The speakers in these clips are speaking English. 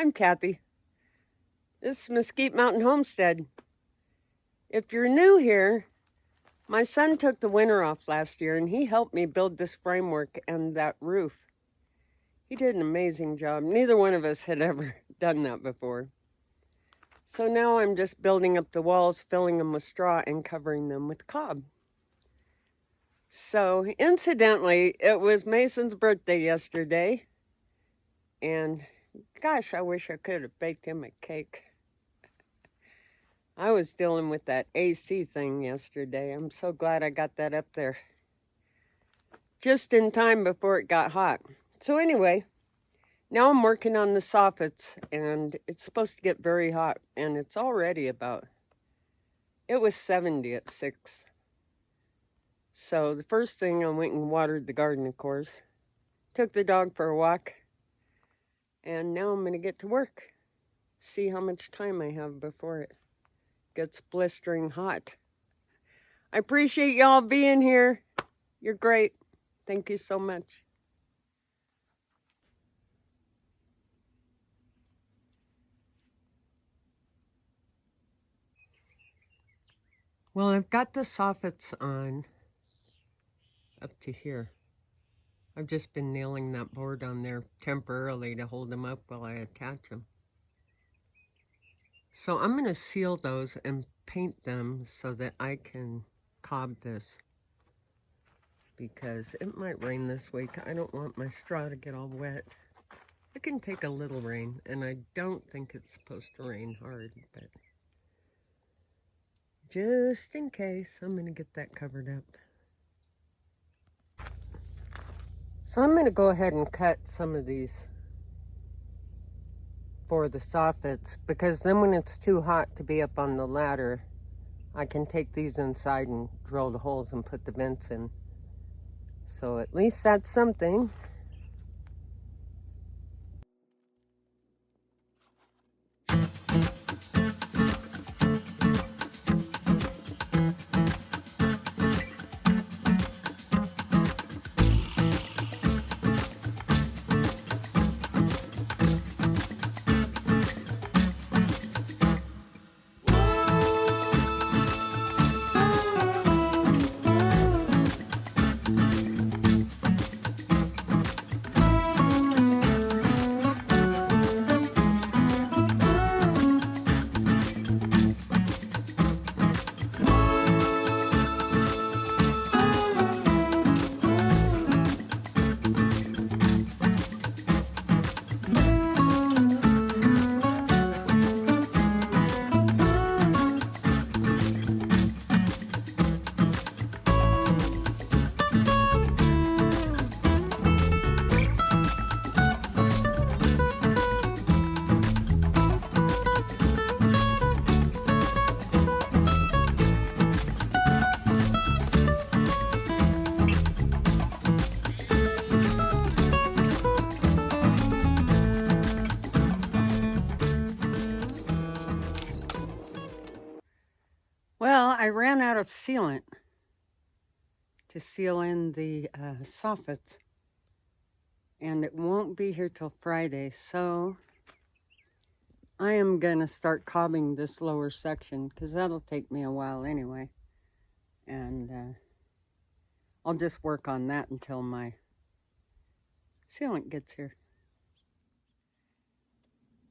I'm Kathy. This is Mesquite Mountain Homestead. If you're new here, my son took the winter off last year and he helped me build this framework and that roof. He did an amazing job. Neither one of us had ever done that before. So now I'm just building up the walls, filling them with straw and covering them with cob. So incidentally, it was Mason's birthday yesterday. And gosh, I wish I could have baked him a cake. I was dealing with that AC thing yesterday. I'm so glad I got that up there just in time before it got hot. So anyway, now I'm working on the soffits, and it's supposed to get very hot, and it's already it was 70 at 6. So the first thing, I went and watered the garden, of course. Took the dog for a walk, and now I'm going to get to work. See how much time I have before it gets blistering hot. I appreciate y'all being here. You're great. Thank you so much. Well, I've got the soffits on up to here. I've just been nailing that board on there temporarily to hold them up while I attach them. So I'm going to seal those and paint them so that I can cob this, because it might rain this week. I don't want my straw to get all wet. It can take a little rain, and I don't think it's supposed to rain hard, but just in case, I'm going to get that covered up. So I'm going to go ahead and cut some of these for the soffits, because then when it's too hot to be up on the ladder, I can take these inside and drill the holes and put the vents in. So at least that's something. Well, I ran out of sealant to seal in the soffits, and it won't be here till Friday, so I am gonna start cobbing this lower section, because that'll take me a while anyway, and I'll just work on that until my sealant gets here.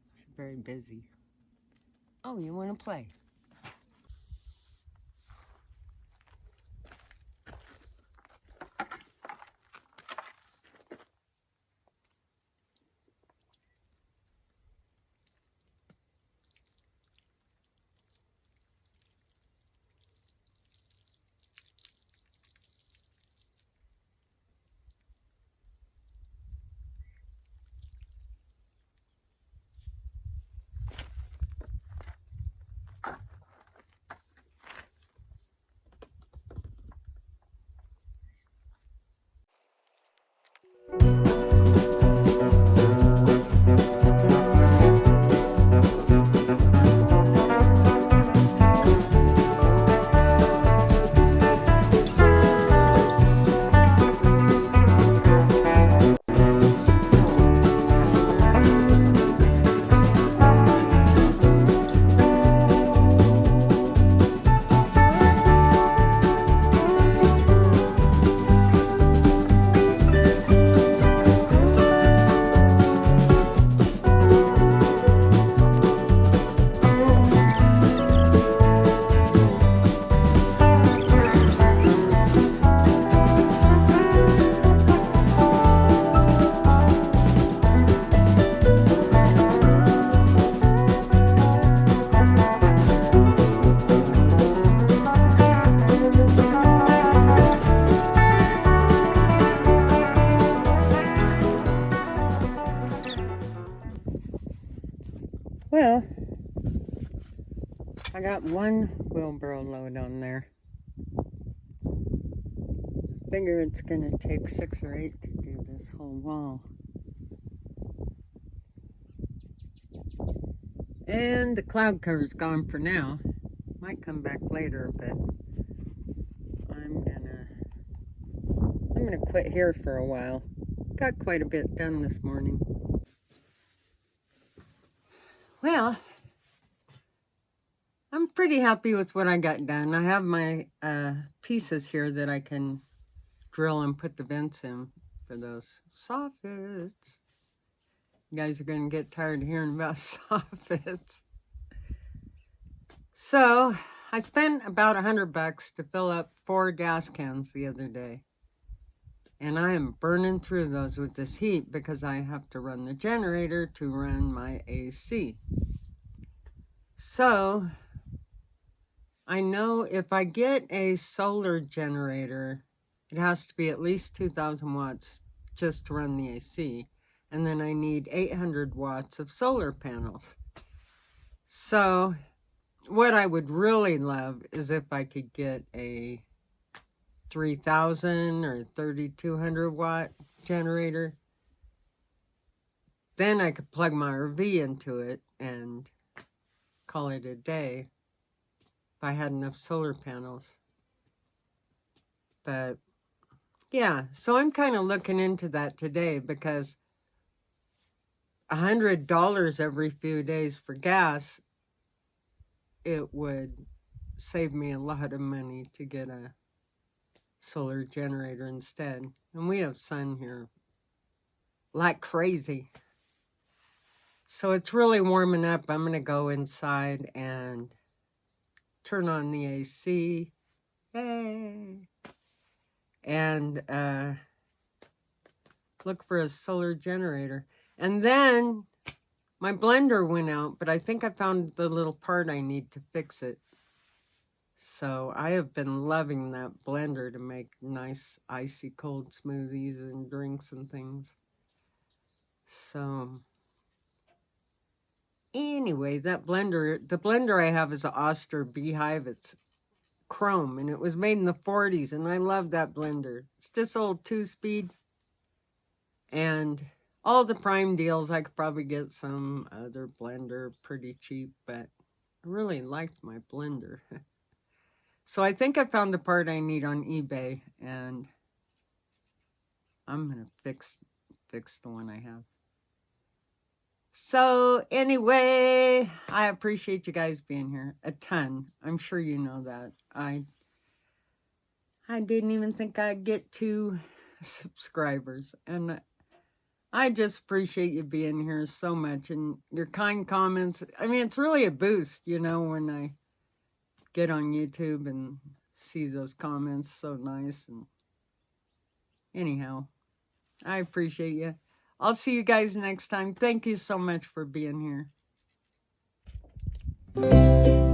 It's very busy. Oh, you want to play? Well, I got one wheelbarrow load on there. Figure it's gonna take 6 or 8 to do this whole wall. And the cloud cover's gone for now. Might come back later, but I'm gonna quit here for a while. Got quite a bit done this morning. Well, I'm pretty happy with what I got done. I have my pieces here that I can drill and put the vents in for those soffits. You guys are going to get tired of hearing about soffits. So, I spent about $100 to fill up 4 gas cans the other day. And I am burning through those with this heat because I have to run the generator to run my AC. So, I know if I get a solar generator, it has to be at least 2,000 watts just to run the AC. And then I need 800 watts of solar panels. So what I would really love is if I could get a 3,000 or 3,200 watt generator. Then I could plug my RV into it and call it a day if I had enough solar panels. But yeah, so I'm kind of looking into that today because $100 every few days for gas, it would save me a lot of money to get a solar generator instead. And we have sun here like crazy. So it's really warming up. I'm going to go inside and turn on the AC. Yay! And look for a solar generator. And then my blender went out, but I think I found the little part I need to fix it. So I have been loving that blender to make nice icy cold smoothies and drinks and things. So anyway, that blender, the blender I have is an Oster Beehive. It's chrome and it was made in the 40s and I love that blender. It's just old 2-speed and all the prime deals. I could probably get some other blender pretty cheap, but I really liked my blender. So I think I found the part I need on eBay, and I'm going to fix the one I have. So anyway, I appreciate you guys being here a ton. I'm sure you know that. I didn't even think I'd get 2 subscribers, and I just appreciate you being here so much and your kind comments. I mean, it's really a boost, you know, when I get on YouTube and see those comments. So nice. And anyhow, I appreciate you. I'll see you guys next time. Thank you so much for being here.